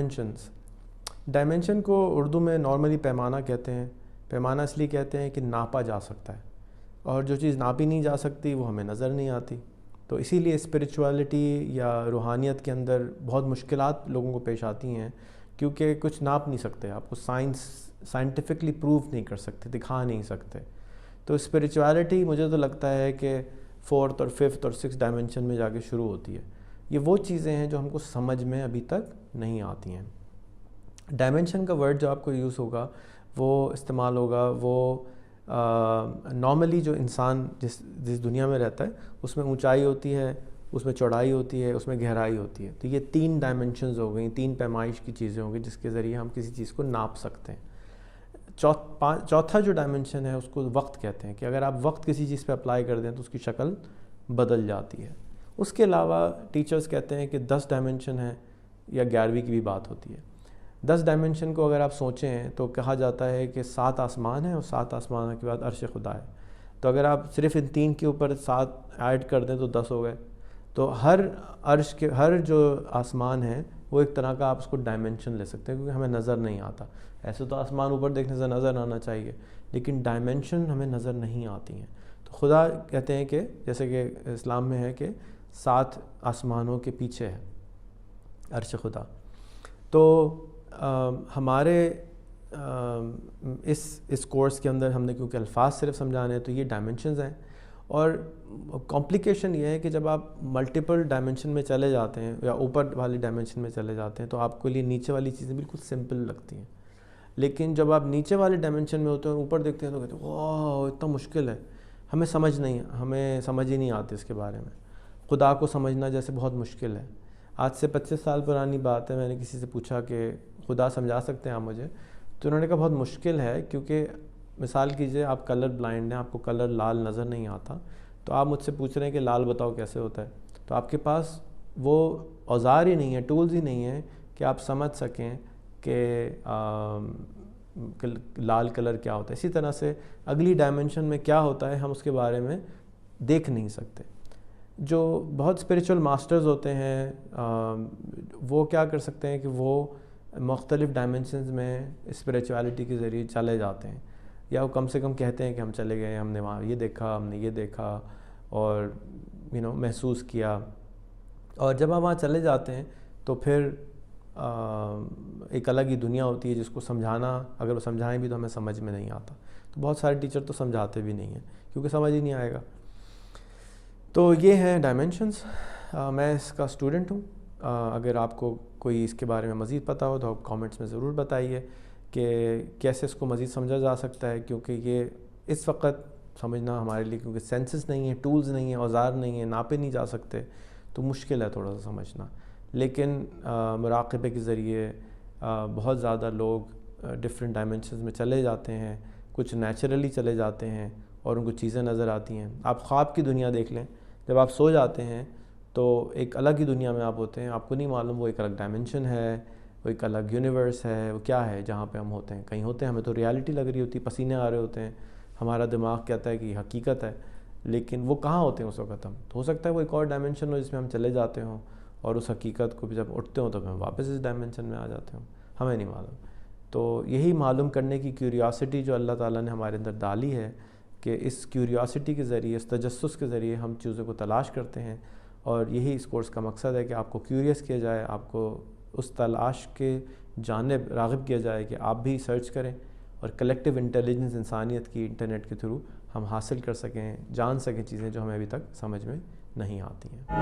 Dimensions. Dimension کو اردو میں normally پیمانہ کہتے ہیں. پیمانہ اس لیے کہتے ہیں کہ ناپا جا سکتا ہے, اور جو چیز ناپی نہیں جا سکتی وہ ہمیں نظر نہیں آتی. تو اسی لیے اسپریچولیٹی یا روحانیت کے اندر بہت مشکلات لوگوں کو پیش آتی ہیں, کیونکہ کچھ ناپ نہیں سکتے, آپ کو سائنٹیفکلی پروو نہیں کر سکتے, دکھا نہیں سکتے. تو اسپریچولیٹی مجھے تو لگتا ہے کہ 4th اور 5th اور 6th ڈائمنشن میں جا کے شروع ہوتی ہے. یہ وہ چیزیں ہیں جو ہم کو سمجھ میں ابھی تک نہیں آتی ہیں. ڈائمنشن کا ورڈ جو آپ کو یوز ہوگا وہ استعمال ہوگا, وہ نارملی جو انسان جس دنیا میں رہتا ہے اس میں اونچائی ہوتی ہے, اس میں چوڑائی ہوتی ہے, اس میں گہرائی ہوتی ہے. تو یہ 3 ڈائمنشنز ہو گئیں, 3 پیمائش کی چیزیں ہوں گی جس کے ذریعے ہم کسی چیز کو ناپ سکتے ہیں. چوتھا جو ڈائمنشن ہے اس کو وقت کہتے ہیں, کہ اگر آپ وقت کسی چیز پہ اپلائی کر دیں تو اس کی شکل بدل جاتی ہے. اس کے علاوہ ٹیچرز کہتے ہیں کہ 10 ڈائمنشن ہیں, یا 11ویں کی بھی بات ہوتی ہے. 10 ڈائمنشن کو اگر آپ سوچیں تو کہا جاتا ہے کہ 7 آسمان ہیں, اور 7 آسمان کے بعد عرش خدا ہے. تو اگر آپ صرف ان 3 کے اوپر 7 ایڈ کر دیں تو 10 ہو گئے. تو ہر جو آسمان ہے وہ ایک طرح کا آپ اس کو ڈائمنشن لے سکتے ہیں, کیونکہ ہمیں نظر نہیں آتا. ایسے تو آسمان اوپر دیکھنے سے نظر آنا چاہیے, لیکن ڈائمنشن ہمیں نظر نہیں آتی ہیں. تو خدا کہتے ہیں کہ جیسے کہ اسلام میں ہے کہ 7 آسمانوں کے پیچھے ہے عرش خدا. تو ہمارے اس کورس کے اندر ہم نے کیونکہ الفاظ صرف سمجھانے ہیں تو یہ ڈائمنشنز ہیں. اور کمپلیکیشن یہ ہے کہ جب آپ ملٹیپل ڈائمنشن میں چلے جاتے ہیں یا اوپر والی ڈائمنشن میں چلے جاتے ہیں تو آپ کے لیے نیچے والی چیزیں بالکل سمپل لگتی ہیں. لیکن جب آپ نیچے والے ڈائمنشن میں ہوتے ہیں اوپر دیکھتے ہیں تو کہتے ہیں واہ اتنا مشکل ہے, ہمیں سمجھ ہی نہیں آتی اس کے بارے میں. خدا کو سمجھنا جیسے بہت مشکل ہے. آج سے 25 سال پرانی بات ہے, میں نے کسی سے پوچھا کہ خدا سمجھا سکتے ہیں آپ مجھے؟ تو انہوں نے کہا بہت مشکل ہے, کیونکہ مثال کیجئے آپ کلر بلائنڈ ہیں, آپ کو کلر لال نظر نہیں آتا, تو آپ مجھ سے پوچھ رہے ہیں کہ لال بتاؤ کیسے ہوتا ہے. تو آپ کے پاس وہ اوزار ہی نہیں ہے, ٹولز ہی نہیں ہیں کہ آپ سمجھ سکیں کہ لال کلر کیا ہوتا ہے. اسی طرح سے اگلی ڈائمنشن میں کیا ہوتا ہے ہم اس کے بارے میں دیکھ نہیں سکتے. جو بہت اسپریچول ماسٹرز ہوتے ہیں وہ کیا کر سکتے ہیں کہ وہ مختلف ڈائمنشنز میں اسپریچولیٹی کے ذریعے چلے جاتے ہیں, یا وہ کم سے کم کہتے ہیں کہ ہم چلے گئے, ہم نے وہاں یہ دیکھا, ہم نے یہ دیکھا اور محسوس کیا. اور جب ہم وہاں چلے جاتے ہیں تو پھر ایک الگ ہی دنیا ہوتی ہے جس کو سمجھانا, اگر وہ سمجھائیں بھی تو ہمیں سمجھ میں نہیں آتا. تو بہت سارے ٹیچر تو سمجھاتے بھی نہیں ہیں کیونکہ سمجھ ہی نہیں آئے گا. تو یہ ہیں ڈائمنشنز. میں اس کا اسٹوڈنٹ ہوں. اگر آپ کو کوئی اس کے بارے میں مزید پتہ ہو تو آپ کامنٹس میں ضرور بتائیے کہ کیسے اس کو مزید سمجھا جا سکتا ہے, کیونکہ یہ اس وقت سمجھنا ہمارے لیے, کیونکہ سینسز نہیں ہیں, ٹولز نہیں ہیں, اوزار نہیں ہیں, ناپے نہیں جا سکتے, تو مشکل ہے تھوڑا سا سمجھنا. لیکن مراقبے کے ذریعے بہت زیادہ لوگ ڈفرینٹ ڈائمنشنز میں چلے جاتے ہیں, کچھ نیچرلی چلے جاتے ہیں اور ان کو چیزیں نظر آتی ہیں. آپ خواب کی دنیا دیکھ لیں, جب آپ سو جاتے ہیں تو ایک الگ ہی دنیا میں آپ ہوتے ہیں, آپ کو نہیں معلوم وہ ایک الگ ڈائمنشن ہے, وہ ایک الگ یونیورس ہے, وہ کیا ہے جہاں پہ ہم ہوتے ہیں. کہیں ہوتے ہیں ہمیں تو ریالٹی لگ رہی ہوتی, پسینے آ رہے ہوتے ہیں, ہمارا دماغ کہتا ہے کہ یہ حقیقت ہے, لیکن وہ کہاں ہوتے ہیں اس وقت ہم. تو ہو سکتا ہے وہ ایک اور ڈائمنشن ہو جس میں ہم چلے جاتے ہوں, اور اس حقیقت کو بھی جب اٹھتے ہوں تو ہم واپس اس ڈائمنشن میں آ جاتے ہوں, ہمیں نہیں معلوم. تو یہی معلوم کرنے کی کیوریاسٹی جو اللہ تعالیٰ نے ہمارے اندر ڈالی ہے, کہ اس کیوریاسٹی کے ذریعے, اس تجسس کے ذریعے ہم چیزوں کو تلاش کرتے ہیں. اور یہی اس کورس کا مقصد ہے کہ آپ کو کیوریس کیا جائے, آپ کو اس تلاش کے جانب راغب کیا جائے کہ آپ بھی سرچ کریں, اور کلیکٹیو انٹیلیجنس انسانیت کی انٹرنیٹ کے تھرو ہم حاصل کر سکیں, جان سکیں چیزیں جو ہمیں ابھی تک سمجھ میں نہیں آتی ہیں.